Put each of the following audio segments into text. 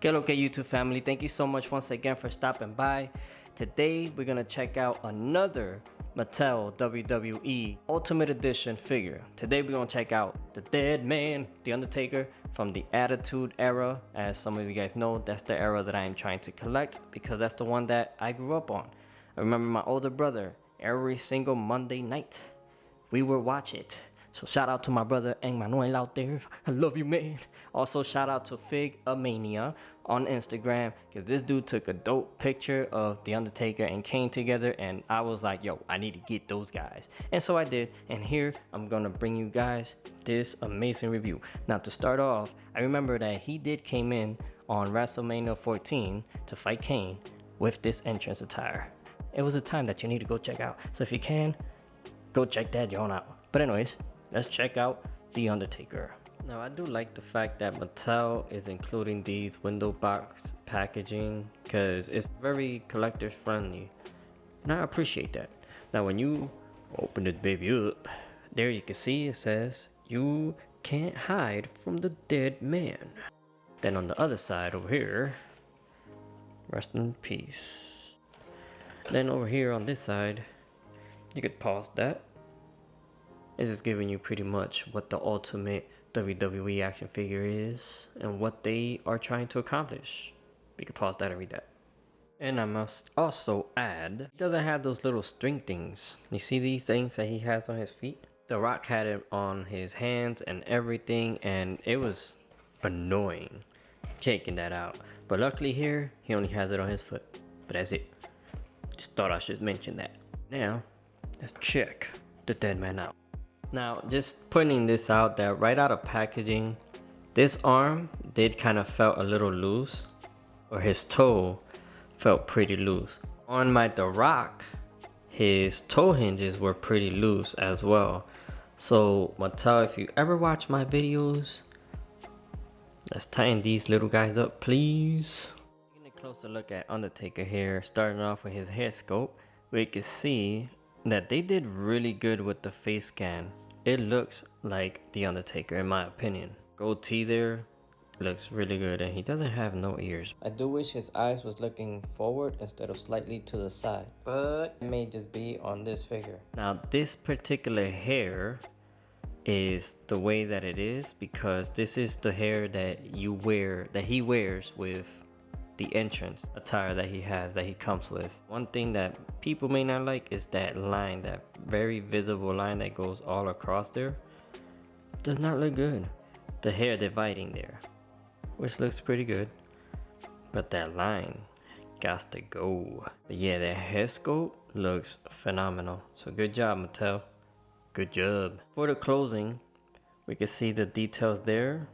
Que lo que YouTube family, thank you so much once again for stopping by. Today we're gonna check out another Mattel WWE Ultimate Edition figure. Today we're gonna check out the Deadman, the Undertaker from the Attitude Era. As some of you guys know, that's the era that I am trying to collect because that's the one that I grew up on. I remember my older brother, every single Monday night, we would watch it. So shout out to my brother Manuel out there. I love you, man. Also shout out to Fig-A-Mania on Instagram, because this dude took a dope picture of the Undertaker and Kane together, and I was like, yo, I need to get those guys. And so I did, and here I'm gonna bring you guys this amazing review. Now to start off, I remember that he came in on WrestleMania 14 to fight Kane with this entrance attire. It was a time that you need to go check out. So if you can, go check that joint out. But anyways, let's check out the Undertaker. Now I do like the fact that Mattel is including these window box packaging because it's very collectors friendly, and I appreciate that. Now when you open this baby up, there you can see it says you can't hide from the dead man. Then on the other side over here, rest in peace. Then over here on this side, you could pause that. It's just giving you pretty much what the ultimate WWE action figure is and what they are trying to accomplish. You can pause that and read that. And I must also add, he doesn't have those little string things. You see these things that he has on his feet? The Rock had it on his hands and everything, and it was annoying taking that out. But luckily here, he only has it on his foot. But that's it. Just thought I should mention that. Now, let's check the Deadman out. Now, just putting this out there, right out of packaging, this arm did kind of felt a little loose, or his toe felt pretty loose. On The Rock, his toe hinges were pretty loose as well. So Mattel, if you ever watch my videos, let's tighten these little guys up, please. Taking a closer look at Undertaker here, starting off with his hair sculpt, we can see that they did really good with the face scan. It looks like the Undertaker in my opinion. Goatee there looks really good, and he doesn't have no ears. I do wish his eyes was looking forward instead of slightly to the side, but it may just be on this figure. Now this particular hair is the way that it is because this is the hair that he wears with the entrance attire that he comes with. One thing that people may not like is that line, that very visible line that goes all across there. Does not look good. The hair dividing there, which looks pretty good, but that line got to go. But yeah, that hair sculpt looks phenomenal. So good job, Mattel. Good job. For the closing, we can see the details there.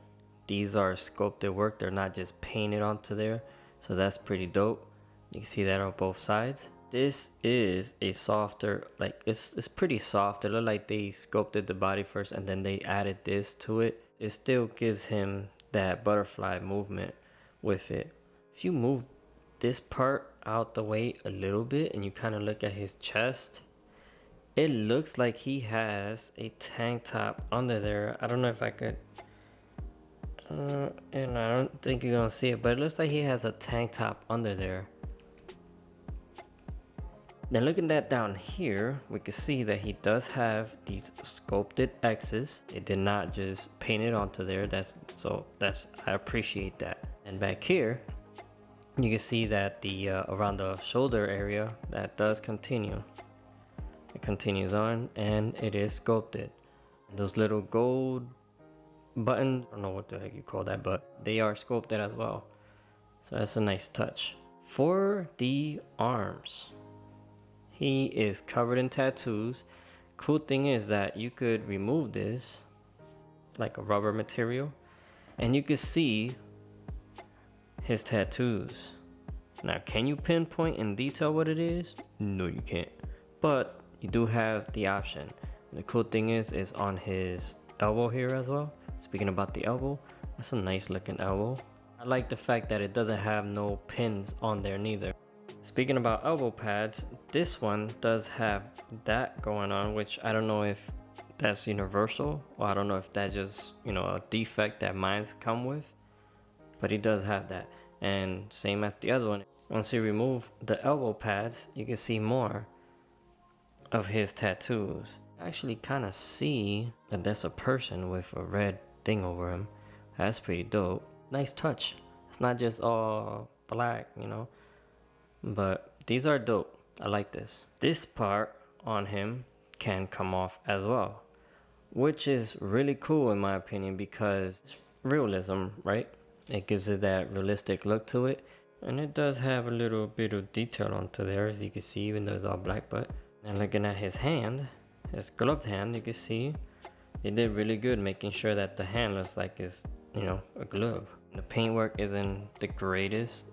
These are sculpted work. They're not just painted onto there. So that's pretty dope. You can see that on both sides. This is a softer, like it's pretty soft. It looked like they sculpted the body first and then they added this to it. It still gives him that butterfly movement with it. If you move this part out the way a little bit and you kind of look at his chest, it looks like he has a tank top under there. I don't know if I could, and I don't think you're gonna see it, but it looks like he has a tank top under there. Then looking that down here, we can see that he does have these sculpted X's. It did not just paint it onto there. I appreciate that. And back here, you can see that the around the shoulder area, that does continue. It continues on and it is sculpted. Those little gold buttons, I don't know what the heck you call that, but they are sculpted as well. So that's a nice touch. For the arms, he is covered in tattoos. Cool thing is that you could remove this like a rubber material and you could see his tattoos. Now, can you pinpoint in detail what it is? No, you can't. But you do have the option. The cool thing is on his elbow here as well. Speaking about the elbow, that's a nice looking elbow. I like the fact that it doesn't have no pins on there neither. Speaking about elbow pads, this one does have that going on, which I don't know if that's universal, or I don't know if that's just, a defect that mine come with, but he does have that. and same as the other one. Once you remove the elbow pads, you can see more of his tattoos. I actually kind of see that that's a person with a red thing over him. That's pretty dope. Nice touch. It's not just all black, you know, but these are dope. I like this. This part on him can come off as well, which is really cool in my opinion because it's realism, right? It gives it that realistic look to it, and it does have a little bit of detail onto there, as you can see, even though it's all black. But and looking at his hand, his gloved hand, you can see they did really good making sure that the hand looks like it's, you know, a glove. The paintwork isn't the greatest,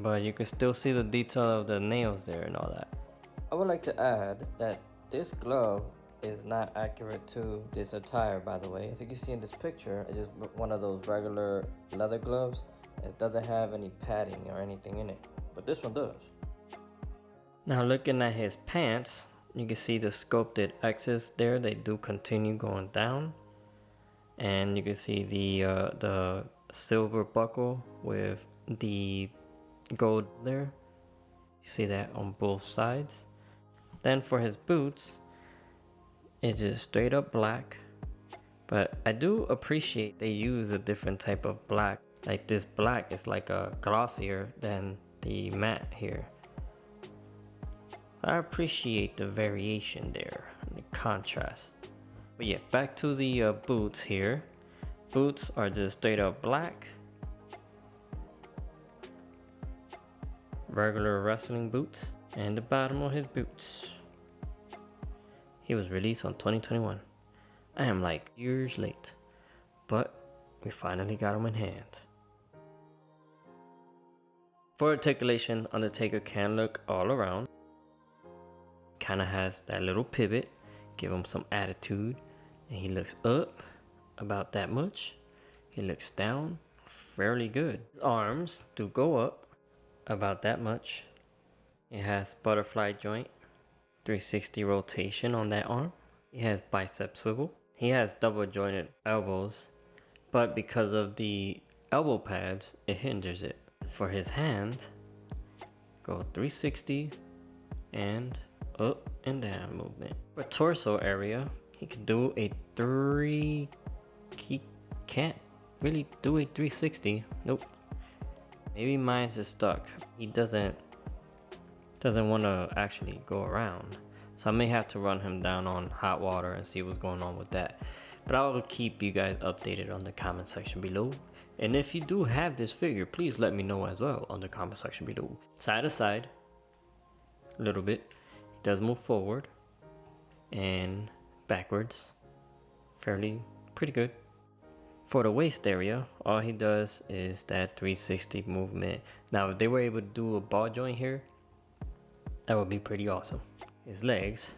but you can still see the detail of the nails there and all that. I would like to add that this glove is not accurate to this attire, by the way. As you can see in this picture, it's just one of those regular leather gloves. It doesn't have any padding or anything in it, but this one does. Now looking at his pants, you can see the sculpted X's there. They do continue going down, and you can see the silver buckle with the gold there. You see that on both sides. Then for his boots, it's just straight up black, but I do appreciate they use a different type of black. Like this black is like a glossier than the matte here. I appreciate the variation there, the contrast. But yeah, back to the boots here. Boots are just straight up black, regular wrestling boots, and the bottom of his boots. He was released on 2021. I am like years late, but we finally got him in hand. For articulation, Undertaker can look all around. Kind of has that little pivot, give him some attitude, and he looks up about that much. He looks down fairly good. His arms do go up about that much. It has butterfly joint, 360 rotation on that arm. He has bicep swivel. He has double jointed elbows, but because of the elbow pads, it hinders it. For his hand, go 360 and up and down movement. For torso area, he can do a he can't really do a 360. Nope. Maybe mine's is stuck. He doesn't want to actually go around, so I may have to run him down on hot water and see what's going on with that. But I will keep you guys updated on the comment section below. And if you do have this figure, please let me know as well on the comment section below. Side to side, a little bit. He does move forward and backwards, pretty good. For the waist area, all he does is that 360 movement. Now if they were able to do a ball joint here, that would be pretty awesome. His legs,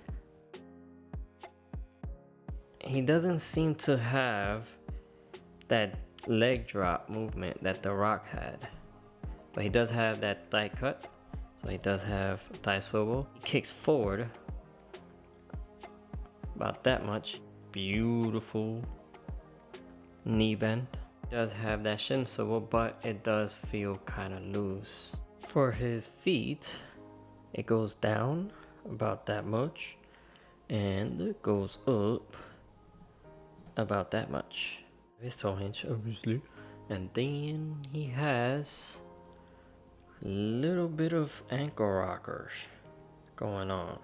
he doesn't seem to have that leg drop movement that The Rock had, but he does have that thigh cut, so he does have thigh swivel. He kicks forward about that much. Beautiful knee bend. Does have that shin swivel, but it does feel kind of loose. For his feet, it goes down about that much, and it goes up about that much. His toe hinge, obviously. And then he has a little bit of ankle rockers going on.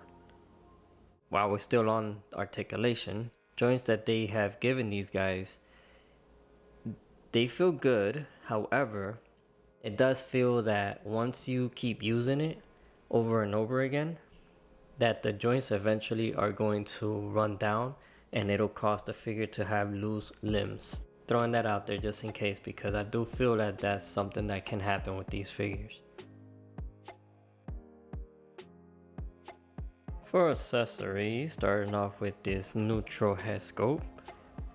While we're still on articulation, joints that they have given these guys, they feel good. However, it does feel that once you keep using it over and over again, that the joints eventually are going to run down and it'll cause the figure to have loose limbs. Throwing that out there just in case, because I do feel that that's something that can happen with these figures. For accessories, starting off with this neutral head scope.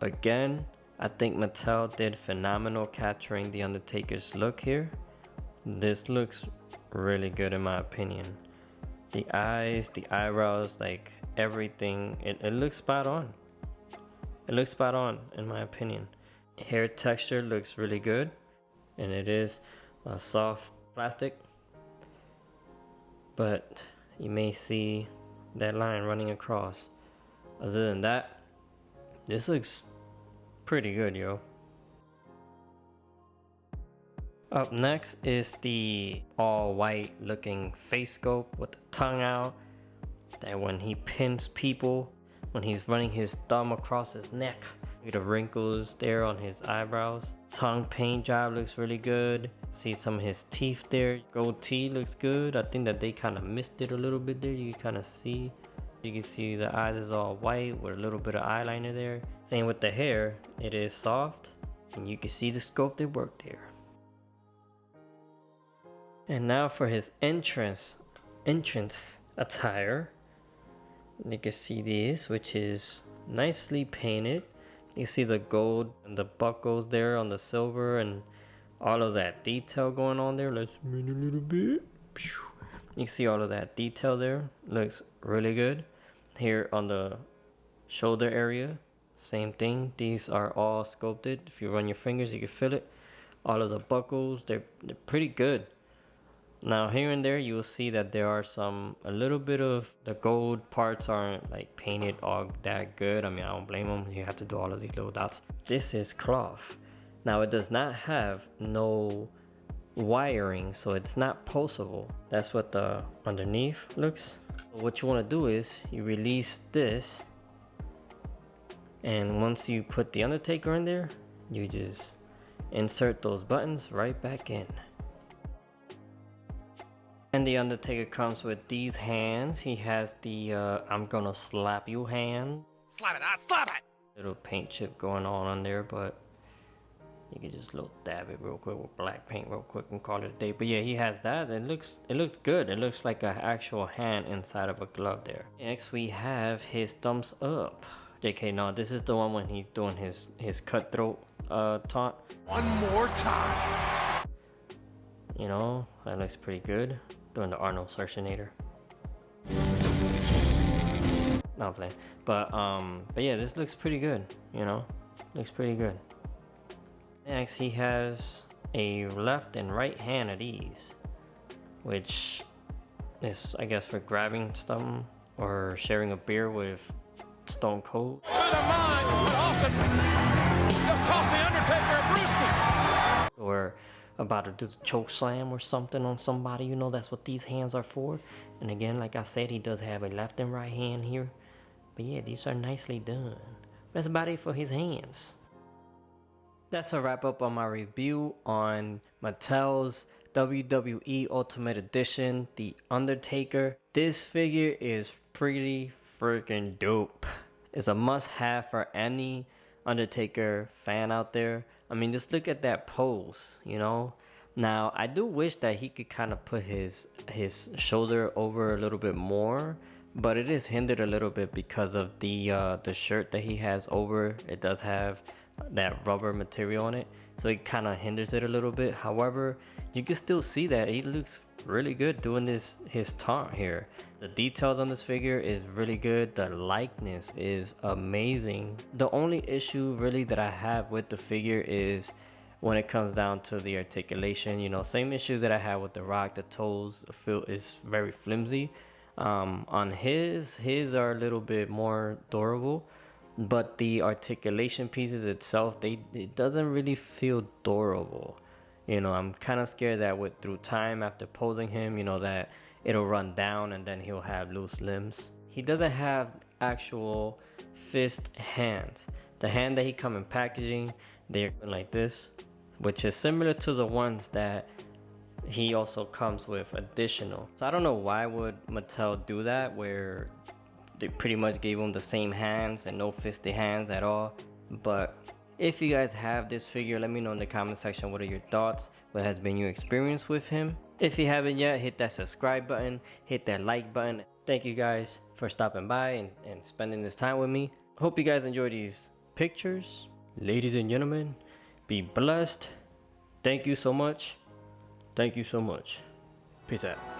Again, I think Mattel did phenomenal capturing the Undertaker's look here. This looks really good in my opinion. The eyes, the eyebrows, like everything, it looks spot on. It looks spot on in my opinion. Hair texture looks really good, and it is a soft plastic, but you may see that line running across. Other than that, this looks pretty good, yo. Up next is the all white looking face sculpt with the tongue out, that when he pins people, when he's running his thumb across his neck, the wrinkles there on his eyebrows. Tongue paint job looks really good. See some of his teeth there. Gold teeth looks good. I think that they kind of missed it a little bit there. You can kind of see. You can see the eyes is all white with a little bit of eyeliner there. Same with the hair. It is soft, and you can see the sculpted work there. And now for his entrance attire. You can see this, which is nicely painted. You see the gold and the buckles there on the silver and all of that detail going on there. Let's zoom in a little bit. You see all of that detail there. Looks really good. Here on the shoulder area, same thing. These are all sculpted. If you run your fingers, you can feel it. All of the buckles, they're pretty good. Now here and there you will see that there are a little bit of the gold parts aren't like painted all that good. I mean, I don't blame them. You have to do all of these little dots. This is cloth. Now it does not have no wiring, so it's not pulsable. That's what the underneath looks. What you want to do is you release this, and once you put the Undertaker in there, you just insert those buttons right back in. And the Undertaker comes with these hands. He has the I'm gonna slap you hand. Slap it, slap it! Little paint chip going on there, but you can just little dab it real quick with black paint real quick and call it a day. But yeah, he has that. It looks good. It looks like an actual hand inside of a glove there. Next we have his thumbs up. JK, no, this is the one when he's doing his cutthroat taunt. One more time. You know, that looks pretty good. Doing the Arnold Schwarzenegger. No, I'm playing. But yeah, this looks pretty good. You know, looks pretty good. Next, he has a left and right hand of these, which is, I guess, for grabbing something or sharing a beer with Stone Cold. Never mind, but often just toss the Undertaker a brewski. Or about to do the choke slam or something on somebody, you know, that's what these hands are for. And again, like I said, he does have a left and right hand here. But yeah, these are nicely done. That's about it for his hands. That's a wrap up on my review on Mattel's WWE Ultimate Edition, The Undertaker. This figure is pretty freaking dope. It's a must-have for any Undertaker fan out there. I mean, just look at that pose, you know. Now, I do wish that he could kind of put his shoulder over a little bit more, but it is hindered a little bit because of the shirt that he has over. It does have that rubber material on it, so it kind of hinders it a little bit. However, you can still see that he looks really good doing his taunt here. The details on this figure is really good. The likeness is amazing. The only issue really that I have with the figure is when it comes down to the articulation. You know, same issues that I had with the Rock. The toes, the feel is very flimsy. On his are a little bit more durable, but the articulation pieces itself, it doesn't really feel durable. You know, I'm kind of scared that through time after posing him, you know, that it'll run down and then he'll have loose limbs. He doesn't have actual fist hands. The hand that he come in packaging, they're like this, which is similar to the ones that he also comes with additional. So I don't know why would Mattel do that, where they pretty much gave him the same hands and no fisted hands at all. But if you guys have this figure, let me know in the comment section what are your thoughts, what has been your experience with him. If you haven't yet, hit that subscribe button, hit that like button. Thank you guys for stopping by and spending this time with me. Hope you guys enjoy these pictures. Ladies and gentlemen, be blessed. Thank you so much. Thank you so much. Peace out.